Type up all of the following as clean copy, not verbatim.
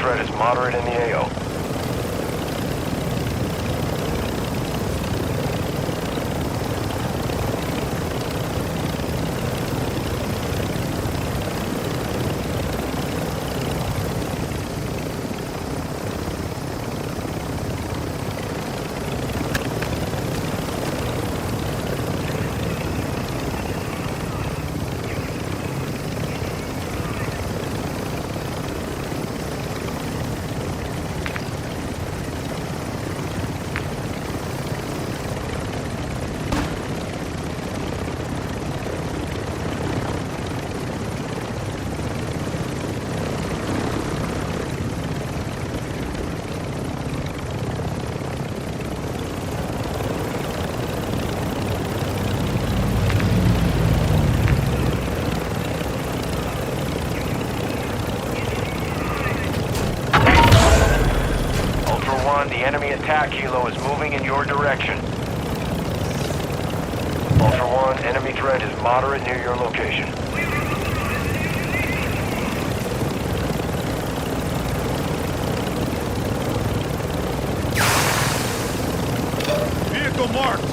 threat is moderate in the AO. The enemy attack helo is moving in your direction. Ultra One, enemy threat is moderate near your location. Vehicle marked.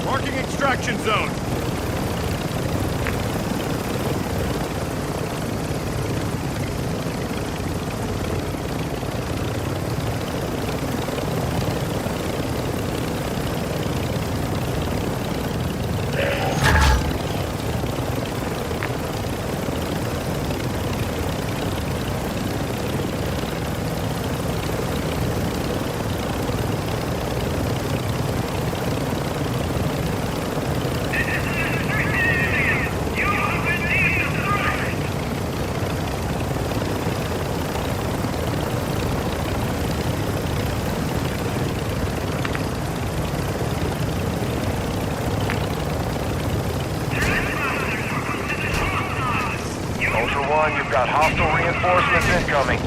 Marking extraction zone. You've got hostile reinforcements incoming.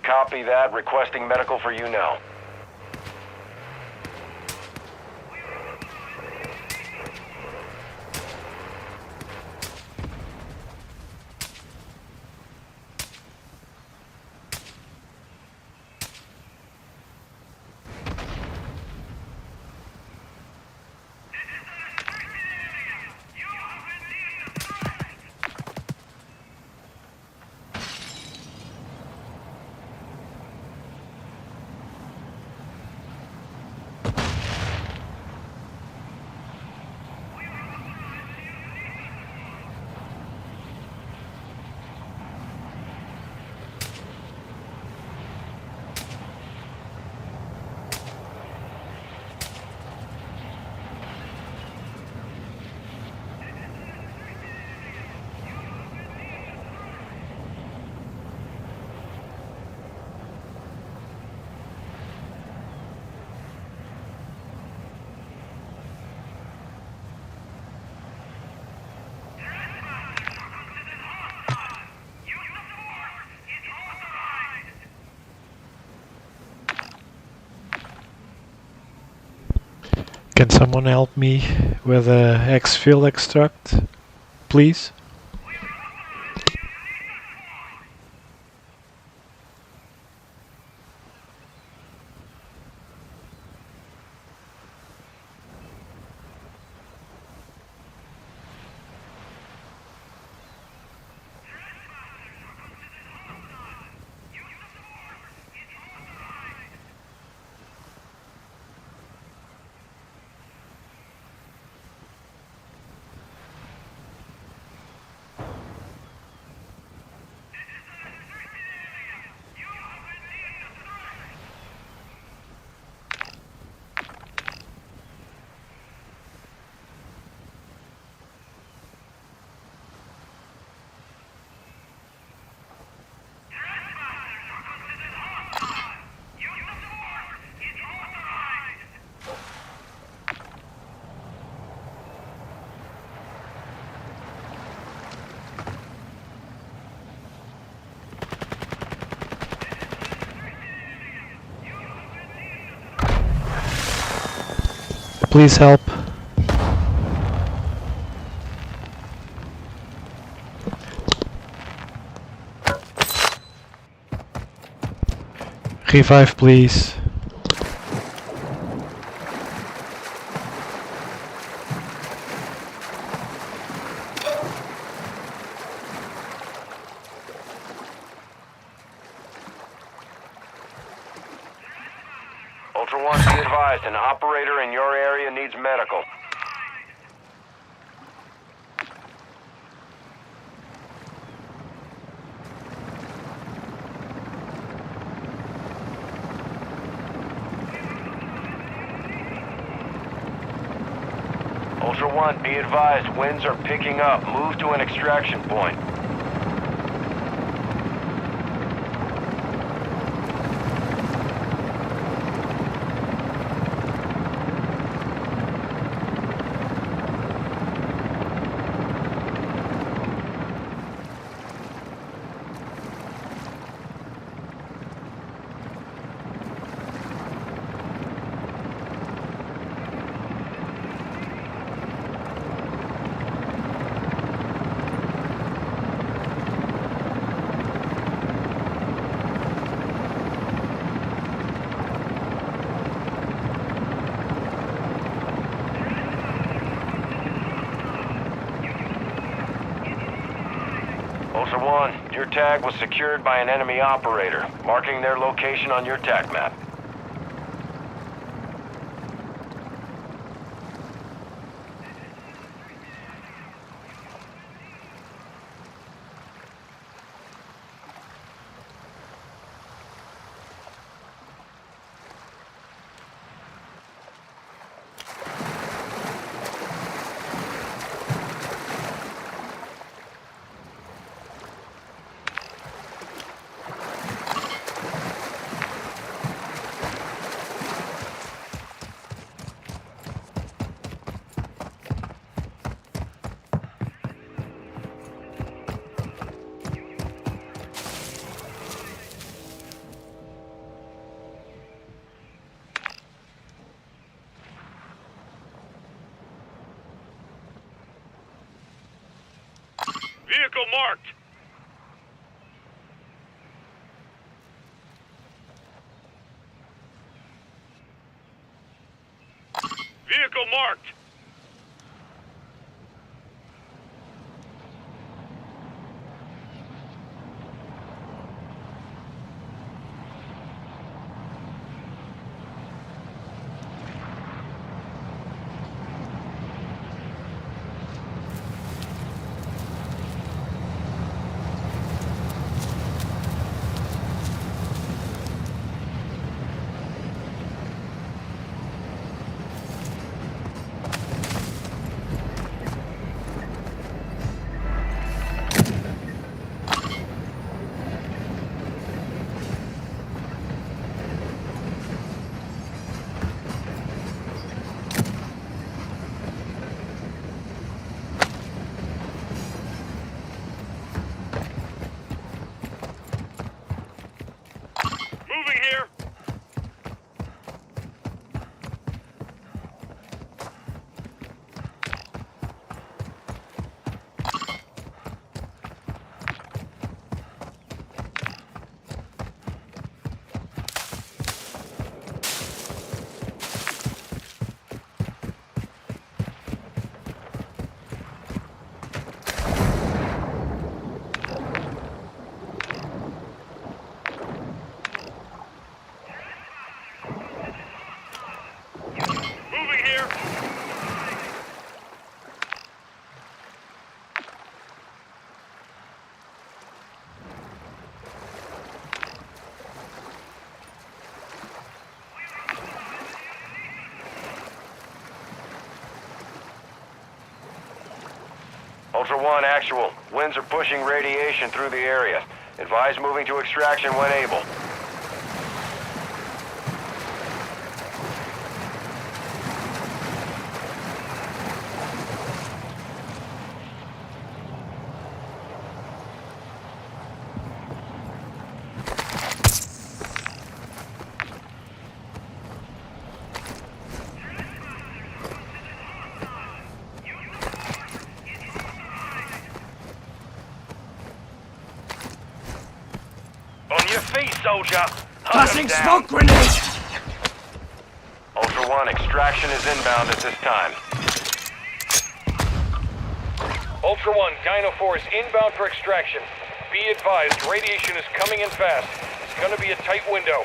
Copy that. Requesting medical for you now. Can someone help me with a exfil extract, please? Please help. Revive, please. Ultra One, be advised, an operator in your area needs medical. Ultra One, be advised, winds are picking up. Move to an extraction point. Ultra One, your tag was secured by an enemy operator, marking their location on your tag map. Vehicle marked. Vehicle marked. Ultra One, actual. Winds are pushing radiation through the area. Advise moving to extraction when able. On your feet, soldier. Passing smoke grenade! Ultra One, extraction is inbound at this time. Ultra One, Dino 4 is inbound for extraction. Be advised, radiation is coming in fast. It's gonna be a tight window.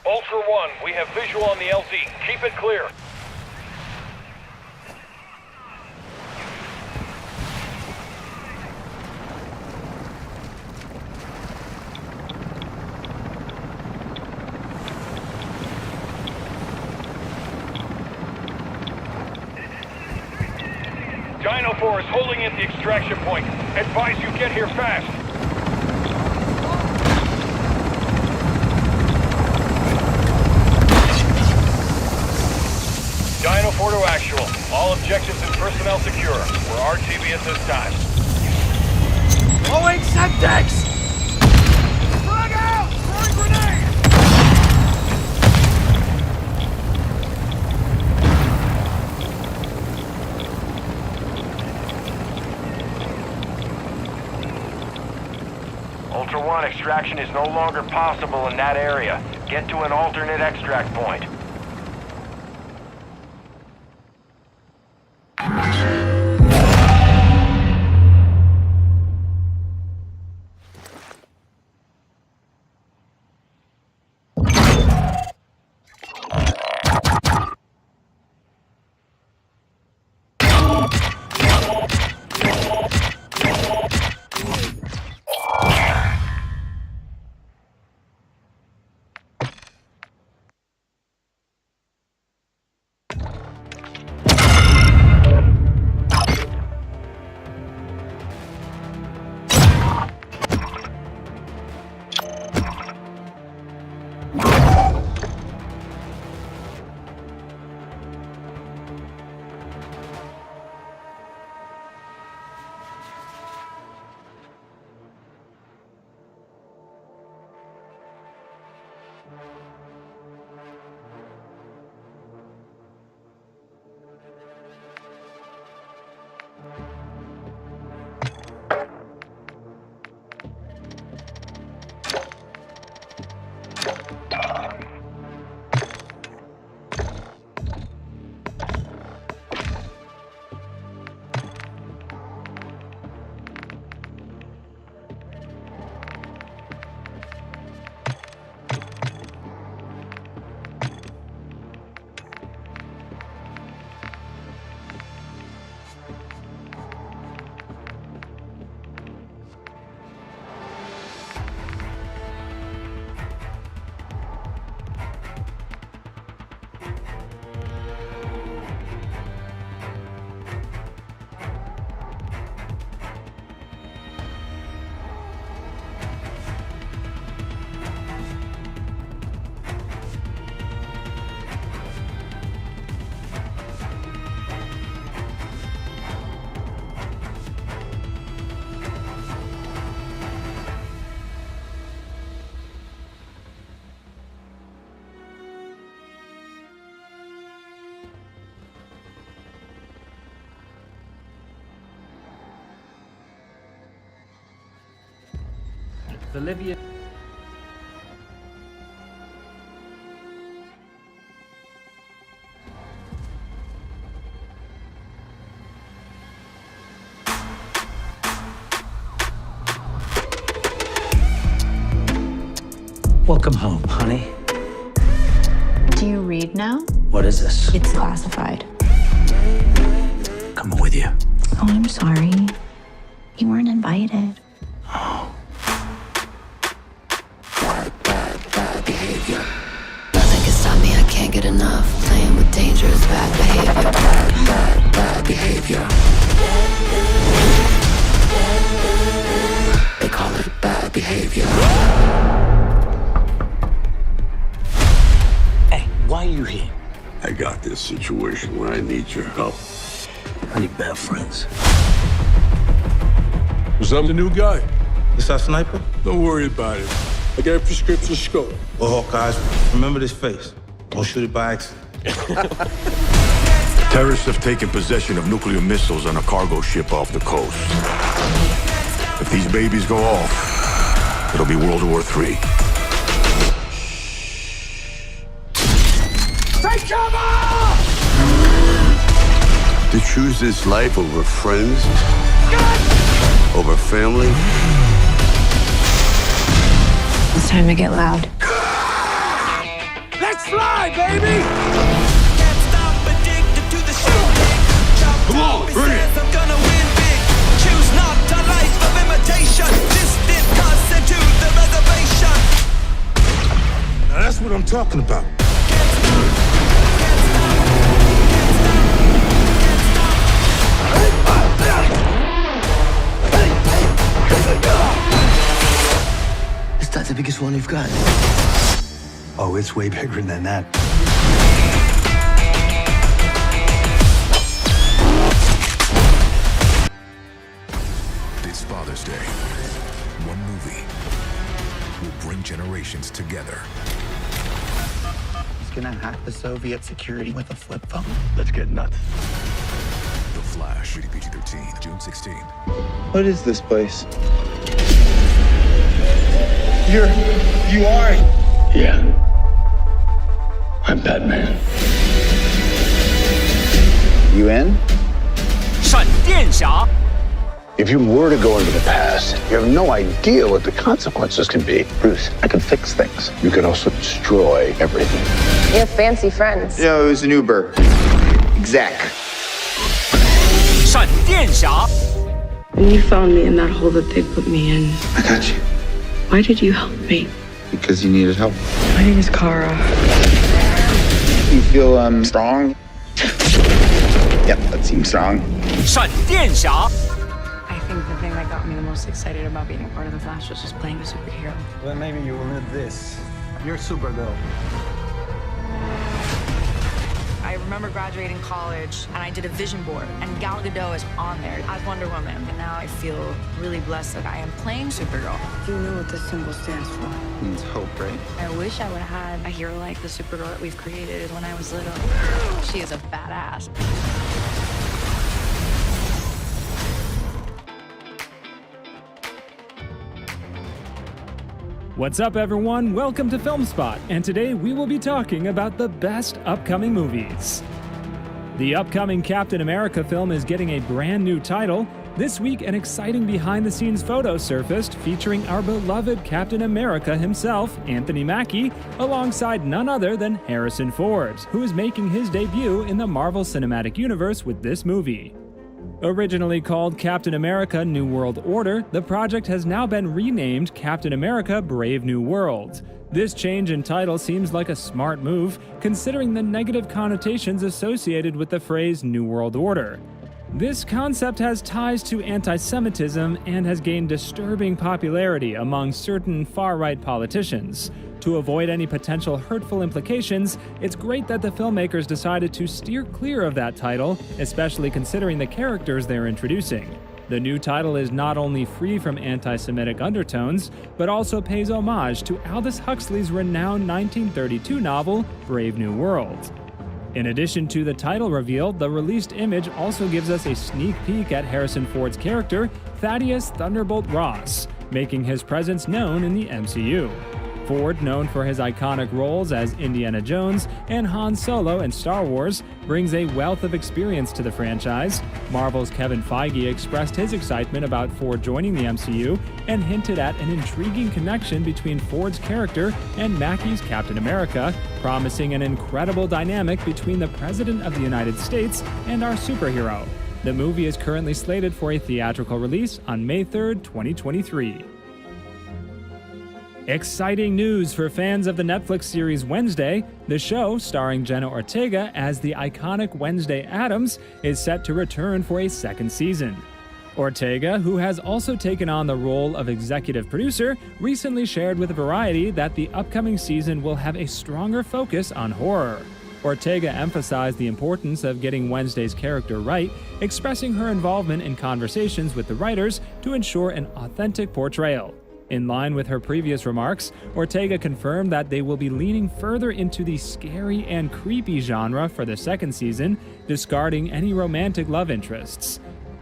Ultra One, we have visual on the LZ. Keep it clear. Dino 4 is holding at the extraction point. Advise you get here fast. Dino 4 to actual. All objectives and personnel secure. We're RTB at this time. Blowing Semtex! Frag out! Throwing grenade! Ultra One, extraction is no longer possible in that area. Get to an alternate extract point. The Libyan... Welcome home, honey. Do you read now? What is this? It's classified. coming with you. Oh, I'm sorry. You weren't invited. Bad behavior. Nothing can stop me, I can't get enough. Playing with dangerous bad behavior. Bad behavior. They call it bad behavior. Hey, why are you here? I got this situation where I need your help. I need bad friends. Was I'm the new guy? Is that sniper? Don't worry about it. I got a prescription scope. Well, Hawkeyes, remember this face. Don't shoot it by accident. Terrorists have taken possession of nuclear missiles on a cargo ship off the coast. If these babies go off, it'll be World War III. Take cover! To choose this life over friends, over family. It's time to get loud. Let's fly, baby! Come on, bring it! I'm gonna win big. Choose not a life of imitation. Distant cuss into the reservation. Now that's what I'm talking about. Is that the biggest one you've got? Oh, it's way bigger than that. This Father's Day, one movie will bring generations together. He's gonna hack the Soviet security with a flip phone. Let's get nuts. The Flash, rated PG-13, June 16. What is this place? You are? Yeah. I'm Batman. You in? If you were to go into the past, you have no idea what the consequences can be. Bruce, I can fix things. You can also destroy everything. You have fancy friends. Yeah, it was an Uber. Exec. When you found me in that hole that they put me in, I got you. why did you help me? Because you needed help. My name is Kara. You feel, strong? Yep, that seems strong. I think the thing that got me the most excited about being a part of the Flash was just playing a superhero. Then maybe you will need this. You're Supergirl. I remember graduating college and I did a vision board and Gal Gadot is on there as Wonder Woman. And now I feel really blessed that I am playing Supergirl. You know what this symbol stands for. It means hope, right? I wish I would have had a hero like the Supergirl that we've created when I was little. She is a badass. What's up, everyone? Welcome to Film Spot, and today we will be talking about the best upcoming movies. The upcoming Captain America film is getting a brand new title. This week, an exciting behind-the-scenes photo surfaced featuring our beloved Captain America himself, Anthony Mackie, alongside none other than Harrison Ford, who is making his debut in the Marvel Cinematic Universe with this movie. Originally called Captain America New World Order, the project has now been renamed Captain America Brave New World. This change in title seems like a smart move, considering the negative connotations associated with the phrase New World Order. This concept has ties to anti-Semitism and has gained disturbing popularity among certain far-right politicians. To avoid any potential hurtful implications, it's great that the filmmakers decided to steer clear of that title, especially considering the characters they're introducing. The new title is not only free from anti-Semitic undertones, but also pays homage to Aldous Huxley's renowned 1932 novel, Brave New World. In addition to the title reveal, the released image also gives us a sneak peek at Harrison Ford's character, Thaddeus Thunderbolt Ross, making his presence known in the MCU. Ford, known for his iconic roles as Indiana Jones and Han Solo in Star Wars, brings a wealth of experience to the franchise. Marvel's Kevin Feige expressed his excitement about Ford joining the MCU and hinted at an intriguing connection between Ford's character and Mackie's Captain America, promising an incredible dynamic between the President of the United States and our superhero. The movie is currently slated for a theatrical release on May 3rd, 2023. Exciting news for fans of the Netflix series Wednesday. The show, starring Jenna Ortega as the iconic Wednesday Addams, is set to return for a second season. Ortega, who has also taken on the role of executive producer, recently shared with Variety that the upcoming season will have a stronger focus on horror. Ortega emphasized the importance of getting Wednesday's character right, expressing her involvement in conversations with the writers to ensure an authentic portrayal. In line with her previous remarks, Ortega confirmed that they will be leaning further into the scary and creepy genre for the second season, discarding any romantic love interests.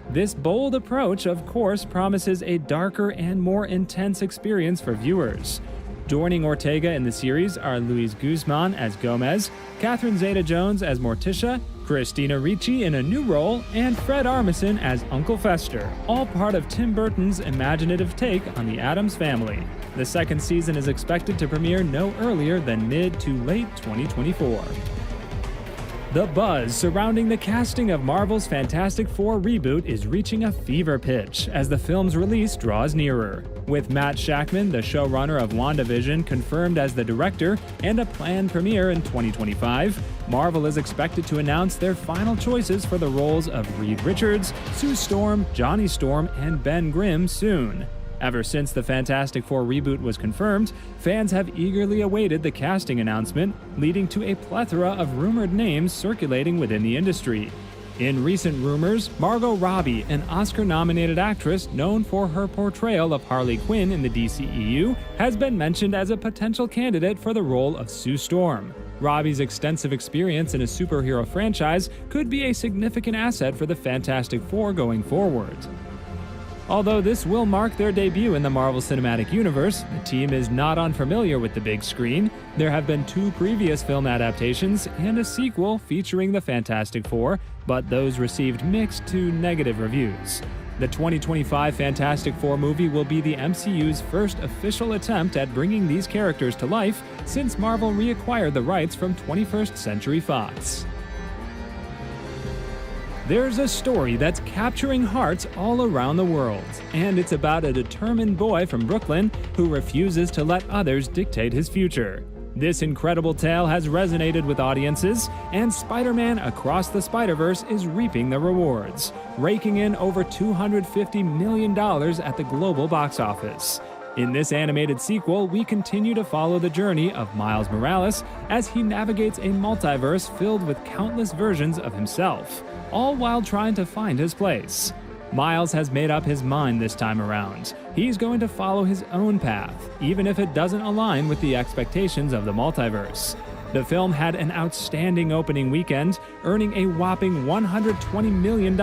This bold approach, of course, promises a darker and more intense experience for viewers. Joining Ortega in the series are Luis Guzman as Gomez, Catherine Zeta-Jones as Morticia, Christina Ricci in a new role, and Fred Armisen as Uncle Fester, all part of Tim Burton's imaginative take on the Addams family. The second season is expected to premiere no earlier than mid to late 2024. The buzz surrounding the casting of Marvel's Fantastic Four reboot is reaching a fever pitch as the film's release draws nearer. With Matt Shakman, the showrunner of WandaVision, confirmed as the director and a planned premiere in 2025, Marvel is expected to announce their final choices for the roles of Reed Richards, Sue Storm, Johnny Storm, and Ben Grimm soon. Ever since the Fantastic Four reboot was confirmed, fans have eagerly awaited the casting announcement, leading to a plethora of rumored names circulating within the industry. In recent rumors, Margot Robbie, an Oscar-nominated actress known for her portrayal of Harley Quinn in the DCEU, has been mentioned as a potential candidate for the role of Sue Storm. Robbie's extensive experience in a superhero franchise could be a significant asset for the Fantastic Four going forward. Although this will mark their debut in the Marvel Cinematic Universe, the team is not unfamiliar with the big screen. There have been 2 previous film adaptations and a sequel featuring the Fantastic Four, but those received mixed to negative reviews. The 2025 Fantastic Four movie will be the MCU's first official attempt at bringing these characters to life since Marvel reacquired the rights from 21st Century Fox. There's a story that's capturing hearts all around the world, and it's about a determined boy from Brooklyn who refuses to let others dictate his future. This incredible tale has resonated with audiences, and Spider-Man Across the Spider-Verse is reaping the rewards, raking in over $250 million at the global box office. In this animated sequel, we continue to follow the journey of Miles Morales as he navigates a multiverse filled with countless versions of himself, all while trying to find his place. Miles has made up his mind this time around. He's going to follow his own path, even if it doesn't align with the expectations of the multiverse. The film had an outstanding opening weekend, earning a whopping $120 million.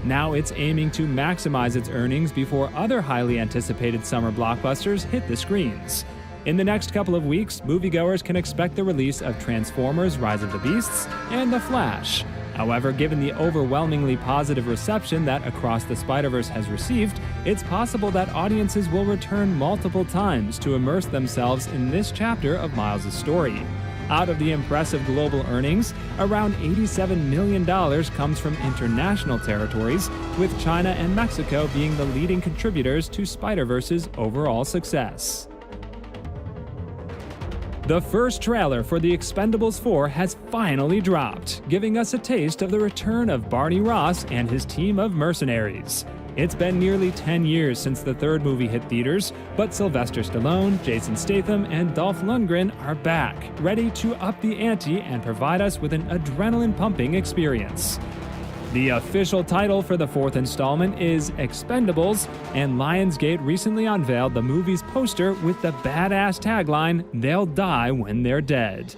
Now it's aiming to maximize its earnings before other highly anticipated summer blockbusters hit the screens. In the next couple of weeks, moviegoers can expect the release of Transformers: Rise of the Beasts and The Flash. However, given the overwhelmingly positive reception that Across the Spider-Verse has received, it's possible that audiences will return multiple times to immerse themselves in this chapter of Miles' story. Out of the impressive global earnings, around $87 million comes from international territories, with China and Mexico being the leading contributors to Spider-Verse's overall success. The first trailer for The Expendables 4 has finally dropped, giving us a taste of the return of Barney Ross and his team of mercenaries. It's been nearly 10 years since the third movie hit theaters, but Sylvester Stallone, Jason Statham, and Dolph Lundgren are back, ready to up the ante and provide us with an adrenaline-pumping experience. The official title for the fourth installment is Expendables, and Lionsgate recently unveiled the movie's poster with the badass tagline, "They'll die when they're dead."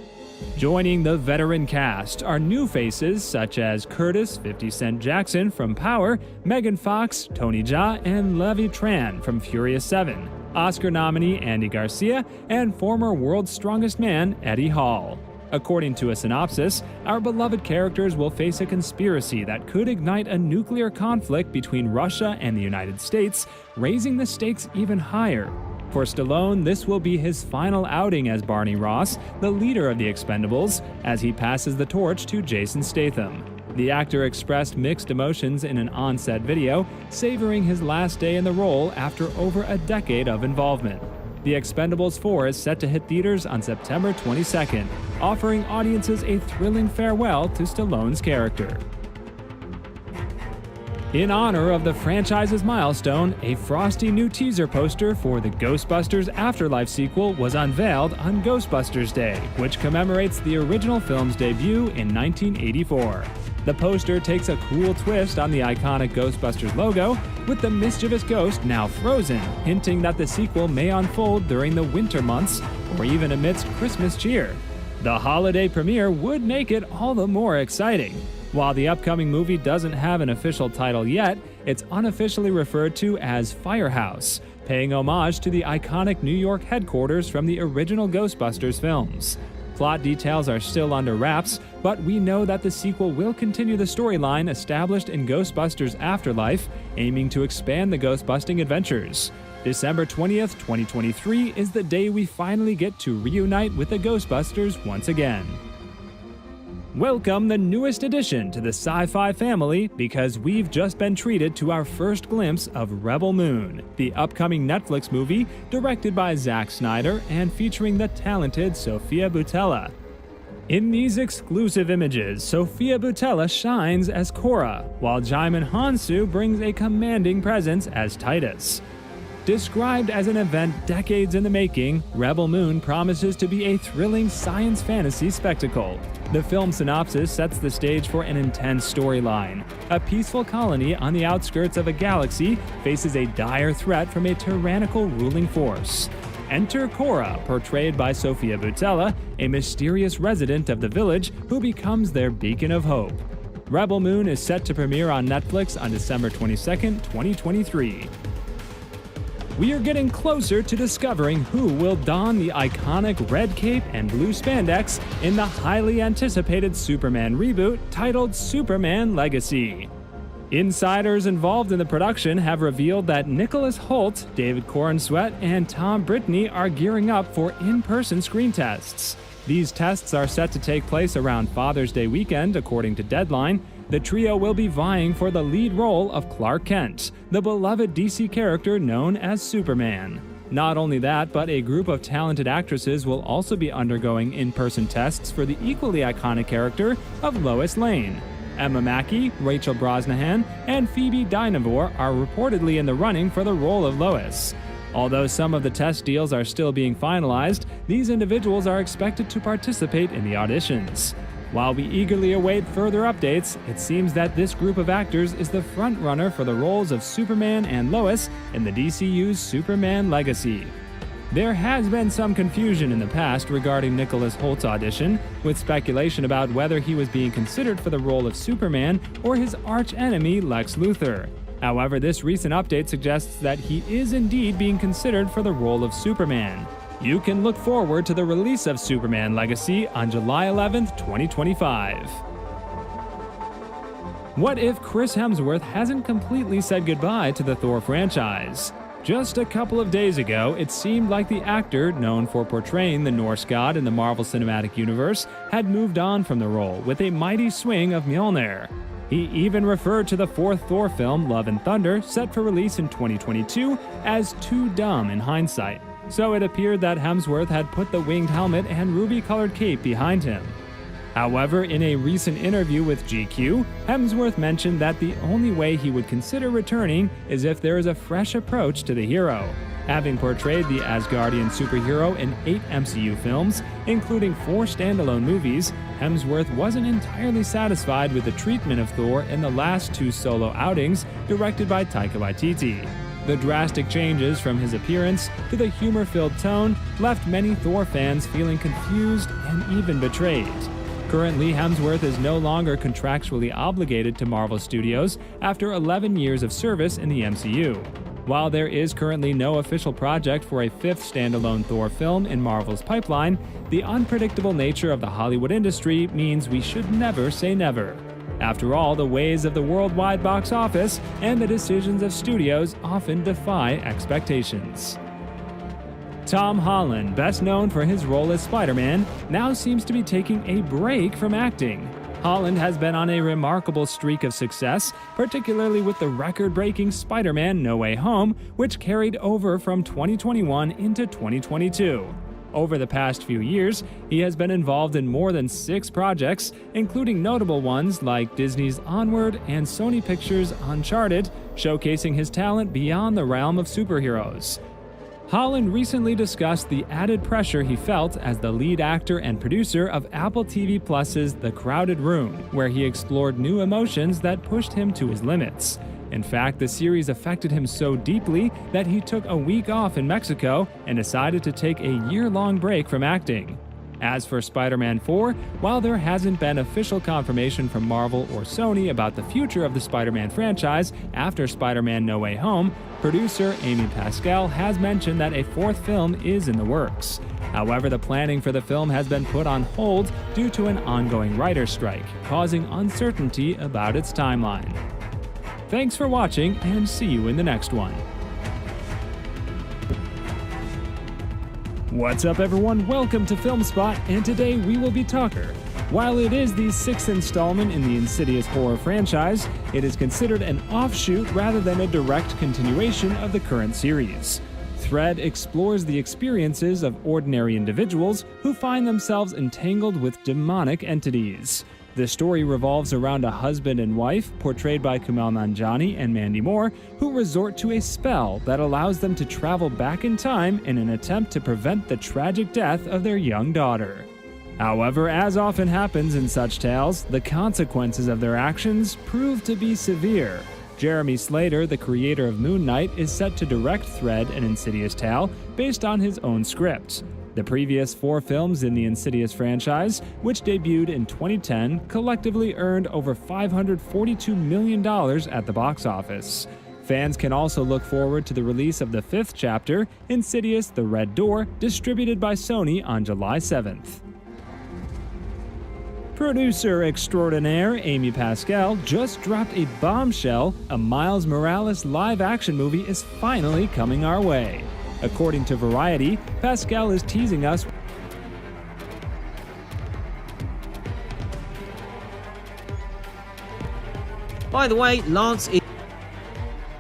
Joining the veteran cast are new faces such as Curtis 50 Cent Jackson from Power, Megan Fox, Tony Jaa, and Levi Tran from Furious 7, Oscar nominee Andy Garcia, and former World's Strongest Man Eddie Hall. According to a synopsis, our beloved characters will face a conspiracy that could ignite a nuclear conflict between Russia and the United States, raising the stakes even higher. For Stallone, this will be his final outing as Barney Ross, the leader of the Expendables, as he passes the torch to Jason Statham. The actor expressed mixed emotions in an on-set video, savoring his last day in the role after over a decade of involvement. The Expendables 4 is set to hit theaters on September 22nd, offering audiences a thrilling farewell to Stallone's character. In honor of the franchise's milestone, a frosty new teaser poster for the Ghostbusters Afterlife sequel was unveiled on Ghostbusters Day, which commemorates the original film's debut in 1984. The poster takes a cool twist on the iconic Ghostbusters logo, with the mischievous ghost now frozen, hinting that the sequel may unfold during the winter months or even amidst Christmas cheer. The holiday premiere would make it all the more exciting. While the upcoming movie doesn't have an official title yet, it's unofficially referred to as Firehouse, paying homage to the iconic New York headquarters from the original Ghostbusters films. Plot details are still under wraps, but we know that the sequel will continue the storyline established in Ghostbusters Afterlife, aiming to expand the ghost-busting adventures. December 20th, 2023 is the day we finally get to reunite with the Ghostbusters once again. Welcome the newest addition to the sci-fi family, because we've just been treated to our first glimpse of Rebel Moon, the upcoming Netflix movie directed by Zack Snyder and featuring the talented Sofia Boutella. In these exclusive images, Sofia Boutella shines as Cora, while Djimon Hounsou brings a commanding presence as Titus. Described as an event decades in the making, Rebel Moon promises to be a thrilling science fantasy spectacle. The film synopsis sets the stage for an intense storyline. A peaceful colony on the outskirts of a galaxy faces a dire threat from a tyrannical ruling force. Enter Cora, portrayed by Sofia Boutella, a mysterious resident of the village who becomes their beacon of hope. Rebel Moon is set to premiere on Netflix on December 22nd, 2023. We are getting closer to discovering who will don the iconic red cape and blue spandex in the highly anticipated Superman reboot titled Superman Legacy. Insiders involved in the production have revealed that Nicholas Hoult, David Corenswet, and Tom Brittany are gearing up for in-person screen tests. These tests are set to take place around Father's Day weekend, according to Deadline. The trio will be vying for the lead role of Clark Kent, the beloved DC character known as Superman. Not only that, but a group of talented actresses will also be undergoing in-person tests for the equally iconic character of Lois Lane. Emma Mackey, Rachel Brosnahan, and Phoebe Dynevor are reportedly in the running for the role of Lois. Although some of the test deals are still being finalized, these individuals are expected to participate in the auditions. While we eagerly await further updates, it seems that this group of actors is the frontrunner for the roles of Superman and Lois in the DCU's Superman Legacy. There has been some confusion in the past regarding Nicholas Hoult's audition, with speculation about whether he was being considered for the role of Superman or his arch-enemy Lex Luthor. However, this recent update suggests that he is indeed being considered for the role of Superman. You can look forward to the release of Superman Legacy on July 11th, 2025. What if Chris Hemsworth hasn't completely said goodbye to the Thor franchise? Just a couple of days ago, it seemed like the actor, known for portraying the Norse god in the Marvel Cinematic Universe, had moved on from the role with a mighty swing of Mjolnir. He even referred to the fourth Thor film, Love and Thunder, set for release in 2022, as too dumb in hindsight. So it appeared that Hemsworth had put the winged helmet and ruby-colored cape behind him. However, in a recent interview with GQ, Hemsworth mentioned that the only way he would consider returning is if there is a fresh approach to the hero. Having portrayed the Asgardian superhero in 8 MCU films, including 4 standalone movies, Hemsworth wasn't entirely satisfied with the treatment of Thor in the last 2 solo outings directed by Taika Waititi. The drastic changes from his appearance to the humor-filled tone left many Thor fans feeling confused and even betrayed. Currently, Hemsworth is no longer contractually obligated to Marvel Studios after 11 years of service in the MCU. While there is currently no official project for a 5th standalone Thor film in Marvel's pipeline, the unpredictable nature of the Hollywood industry means we should never say never. After all, the ways of the worldwide box office and the decisions of studios often defy expectations. Tom Holland, best known for his role as Spider-Man, now seems to be taking a break from acting. Holland has been on a remarkable streak of success, particularly with the record-breaking Spider-Man No Way Home, which carried over from 2021 into 2022. Over the past few years, he has been involved in more than 6 projects, including notable ones like Disney's Onward and Sony Pictures' Uncharted, showcasing his talent beyond the realm of superheroes. Holland recently discussed the added pressure he felt as the lead actor and producer of Apple TV Plus's The Crowded Room, where he explored new emotions that pushed him to his limits. In fact, the series affected him so deeply that he took a week off in Mexico and decided to take a year-long break from acting. As for Spider-Man 4, while there hasn't been official confirmation from Marvel or Sony about the future of the Spider-Man franchise after Spider-Man No Way Home, producer Amy Pascal has mentioned that a 4th film is in the works. However, the planning for the film has been put on hold due to an ongoing writer's strike, causing uncertainty about its timeline. Thanks for watching, and see you in the next one. What's up, everyone? Welcome to Film Spot, and today we will be talking. While it is the 6th installment in the Insidious horror franchise, it is considered an offshoot rather than a direct continuation of the current series. Thread explores the experiences of ordinary individuals who find themselves entangled with demonic entities. The story revolves around a husband and wife, portrayed by Kumail Nanjiani and Mandy Moore, who resort to a spell that allows them to travel back in time in an attempt to prevent the tragic death of their young daughter. However, as often happens in such tales, the consequences of their actions prove to be severe. Jeremy Slater, the creator of Moon Knight, is set to direct Thread, an Insidious tale, based on his own script. The previous 4 films in the Insidious franchise, which debuted in 2010, collectively earned over $542 million at the box office. Fans can also look forward to the release of the 5th chapter, Insidious: The Red Door, distributed by Sony on July 7th. Producer extraordinaire Amy Pascal just dropped a bombshell: a Miles Morales live-action movie is finally coming our way. According to Variety, Pascal is teasing us. By the way, Lance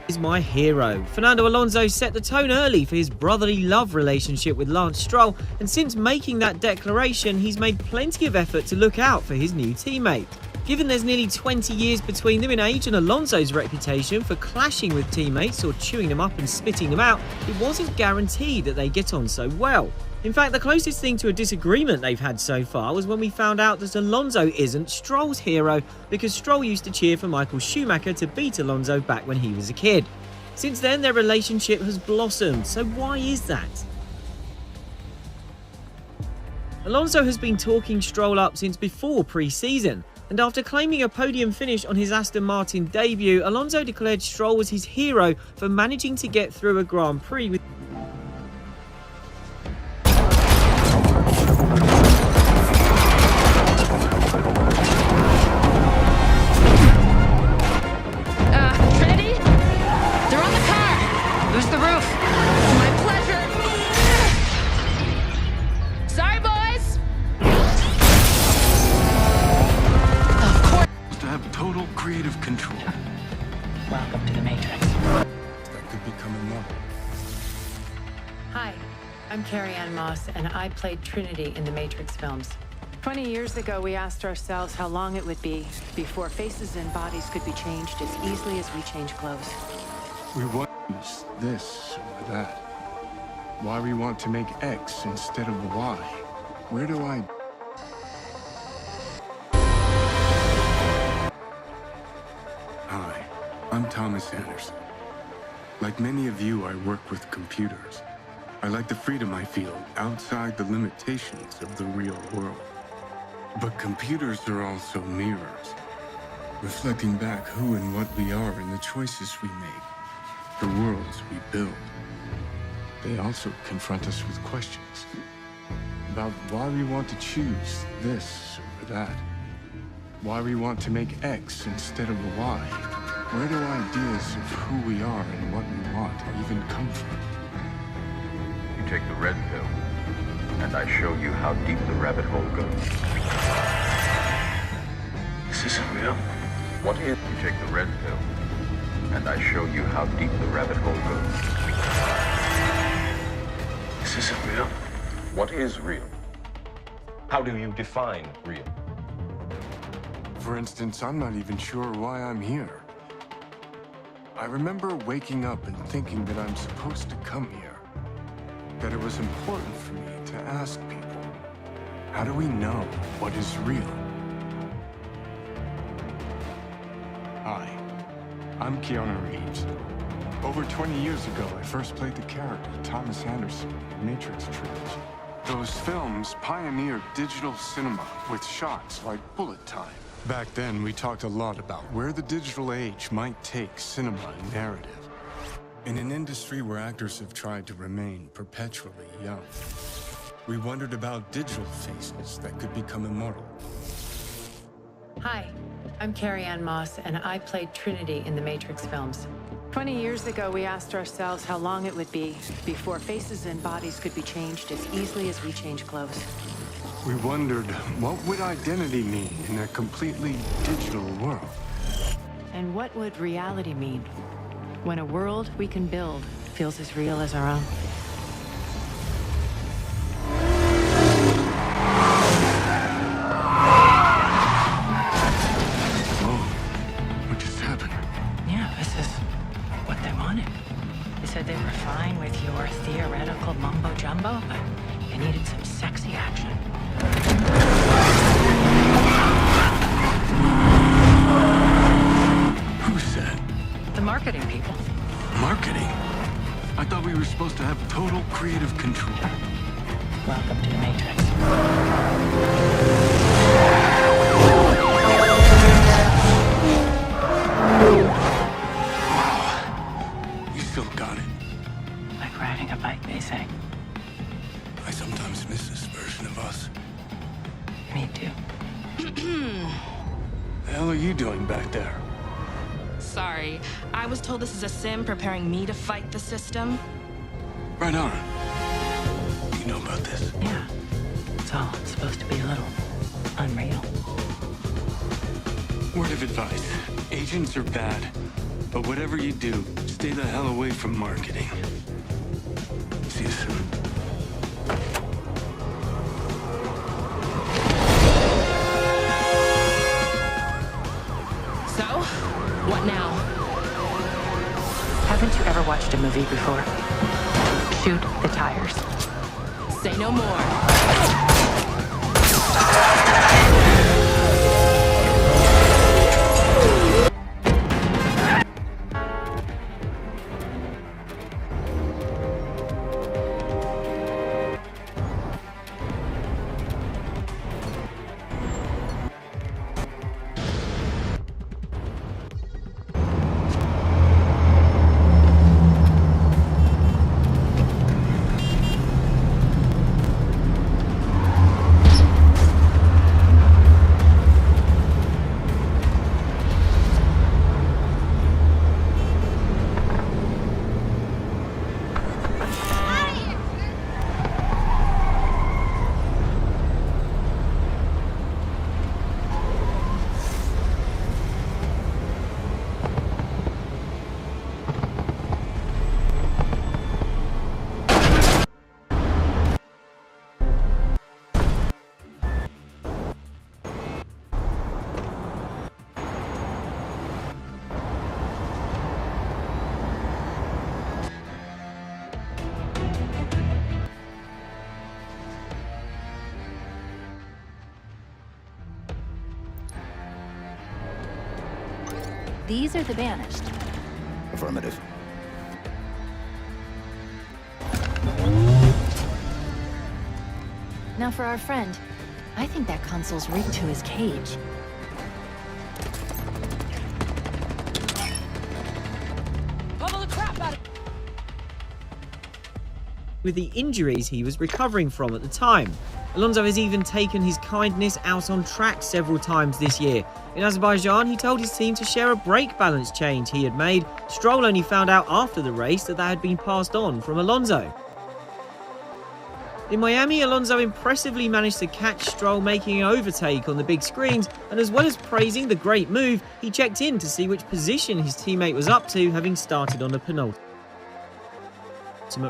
is my hero. Fernando Alonso set the tone early for his brotherly love relationship with Lance Stroll, and since making that declaration, he's made plenty of effort to look out for his new teammate. Given there's nearly 20 years between them in age and Alonso's reputation for clashing with teammates or chewing them up and spitting them out, it wasn't guaranteed that they get on so well. In fact, the closest thing to a disagreement they've had so far was when we found out that Alonso isn't Stroll's hero, because Stroll used to cheer for Michael Schumacher to beat Alonso back when he was a kid. Since then, their relationship has blossomed, so why is that? Alonso has been talking Stroll up since before pre-season, and after claiming a podium finish on his Aston Martin debut, Alonso declared Stroll was his hero for managing to get through a Grand Prix with Trinity? They're on the car! Who's the roof? My pleasure! Sorry, boys! To have total creative control. Welcome to the Matrix. That could be coming up. Hi, I'm Carrie Ann Moss, and I played Trinity in the Matrix films. 20 years ago, we asked ourselves how long it would be before faces and bodies could be changed as easily as we change clothes. We want this or that. Why we want to make X instead of Y. Where do I... Hi, I'm Thomas Anderson. Like many of you, I work with computers. I like the freedom I feel outside the limitations of the real world. But computers are also mirrors, reflecting back who and what we are in the choices we make, the worlds we build. They also confront us with questions about why we want to choose this or that. Why we want to make X instead of a Y. Where do ideas of who we are and what we want even come from? You take the red pill, and I show you how deep the rabbit hole goes. This isn't real. What is? You take the red pill, and I show you how deep the rabbit hole goes. This isn't real. What is real? How do you define real? For instance, I'm not even sure why I'm here. I remember waking up and thinking that I'm supposed to come here. That it was important for me to ask people, how do we know what is real? Hi, I'm Keanu Reeves. Over 20 years ago, I first played the character Thomas Anderson in the Matrix trilogy. Those films pioneered digital cinema with shots like bullet time. Back then, we talked a lot about where the digital age might take cinema and narrative. In an industry where actors have tried to remain perpetually young, we wondered about digital faces that could become immortal. Hi, I'm Carrie Ann Moss, and I played Trinity in the Matrix films. 20 years ago, we asked ourselves how long it would be before faces and bodies could be changed as easily as we change clothes. We wondered, what would identity mean in a completely digital world? And what would reality mean when a world we can build feels as real as our own? Whoa, what just happened? Yeah, this is what they wanted. They said they were fine with your theoretical mumbo-jumbo, but they needed some sexy action. Who said? The marketing people. Marketing? I thought we were supposed to have total creative control. Welcome to the Matrix. You still got it. Like riding a bike, they say. I sometimes miss this version of us. Me too. The hell are you doing back there? Sorry, I was told this is a sim preparing me to fight the system. Right on. You know about this? Yeah. It's all supposed to be a little unreal. Word of advice. Agents are bad, but whatever you do, stay the hell away from marketing. See you soon. So, what now? Haven't you ever watched a movie before? Shoot the tires. Say no more. These are the banished. Affirmative. Now for our friend. I think that console's rigged to his cage. Pummel the crap out of with the injuries he was recovering from at the time. Alonso has even taken his kindness out on track several times this year. In Azerbaijan, he told his team to share a brake balance change he had made. Stroll only found out after the race that had been passed on from Alonso. In Miami, Alonso impressively managed to catch Stroll making an overtake on the big screens, and as well as praising the great move, he checked in to see which position his teammate was up to, having started on the penultimate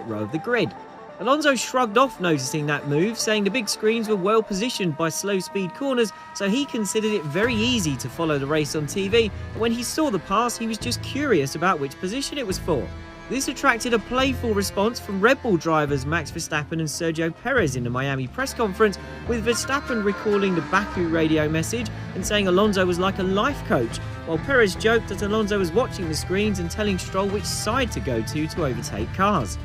row of the grid. Alonso shrugged off noticing that move, saying the big screens were well positioned by slow speed corners, so he considered it very easy to follow the race on TV, and when he saw the pass he was just curious about which position it was for. This attracted a playful response from Red Bull drivers Max Verstappen and Sergio Perez in the Miami press conference, with Verstappen recalling the Baku radio message and saying Alonso was like a life coach, while Perez joked that Alonso was watching the screens and telling Stroll which side to go to overtake cars.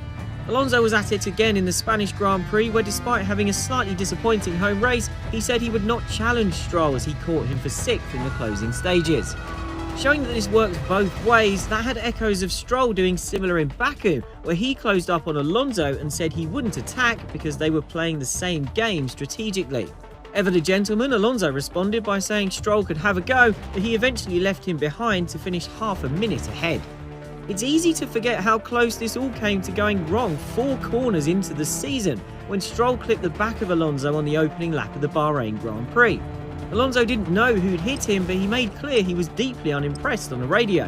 Alonso was at it again in the Spanish Grand Prix, where despite having a slightly disappointing home race, he said he would not challenge Stroll as he caught him for 6th in the closing stages. Showing that this works both ways, that had echoes of Stroll doing similar in Baku, where he closed up on Alonso and said he wouldn't attack because they were playing the same game strategically. Ever the gentleman, Alonso responded by saying Stroll could have a go, but he eventually left him behind to finish half a minute ahead. It's easy to forget how close this all came to going wrong 4 corners into the season, when Stroll clipped the back of Alonso on the opening lap of the Bahrain Grand Prix. Alonso didn't know who'd hit him, but he made clear he was deeply unimpressed on the radio.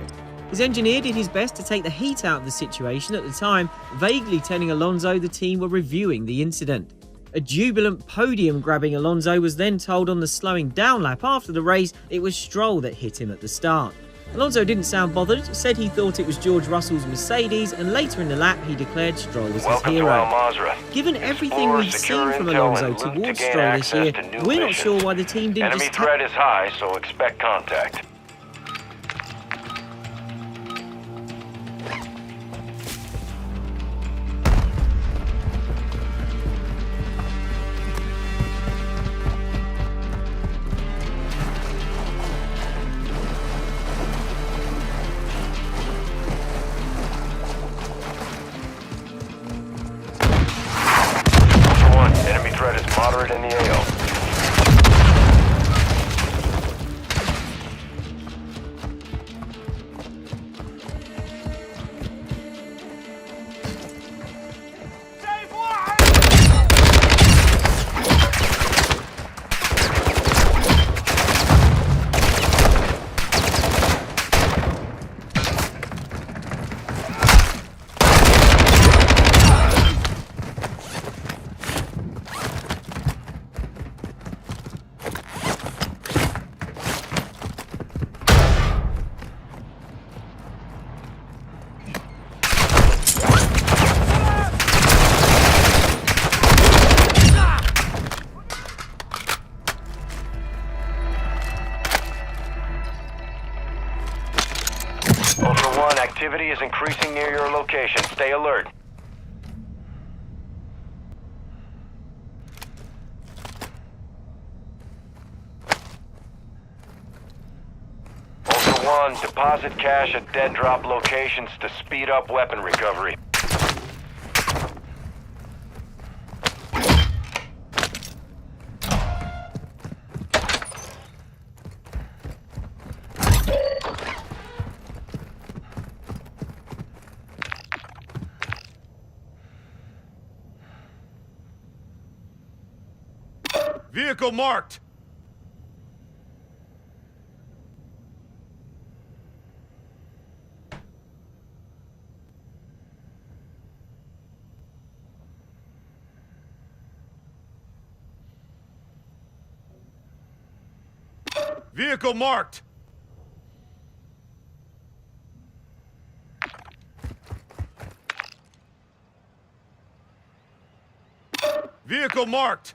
His engineer did his best to take the heat out of the situation at the time, vaguely telling Alonso the team were reviewing the incident. A jubilant podium-grabbing Alonso was then told on the slowing down lap after the race it was Stroll that hit him at the start. Alonso didn't sound bothered, said he thought it was George Russell's Mercedes, and later in the lap he declared Stroll was his hero. Given everything we've seen from Alonso towards Stroll this year, we're not sure why the team didn't Enemy just threat is high, so expect contact. Enemy threat is moderate in the AO. Ultra One, activity is increasing near your location. Stay alert. Ultra One, deposit cash at dead drop locations to speed up weapon recovery. Vehicle marked! Vehicle marked! Vehicle marked!